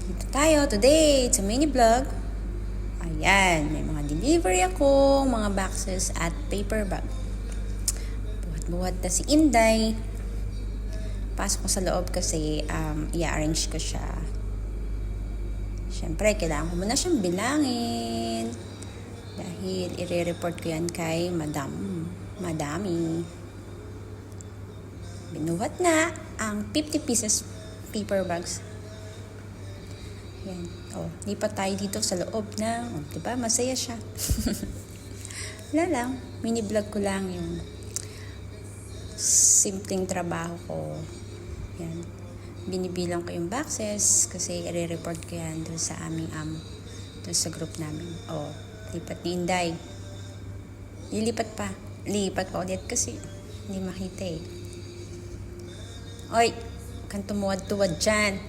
Dito tayo today. It's a mini vlog. Ayan, may mga delivery ako, mga boxes at paper bag. Buhat-buhat na si Inday. Pasok ko sa loob kasi i-arrange ko siya. Siyempre, kailangan ko muna siyang bilangin. Dahil i-report ko yan kay Madami. Binuhat na ang 50 pieces paper bags. Yan. Lipat tayo dito sa loob ng, diba? Masaya siya. Wala lang. Mini vlog ko lang yung simpleng trabaho ko. Yan. Binibilang ko yung boxes kasi i-report ko yan doon sa aming doon sa group namin. Lipat ni Inday. Lipat pa ulit kasi hindi makita eh. Oy, kan tumuwad-tuwad dyan.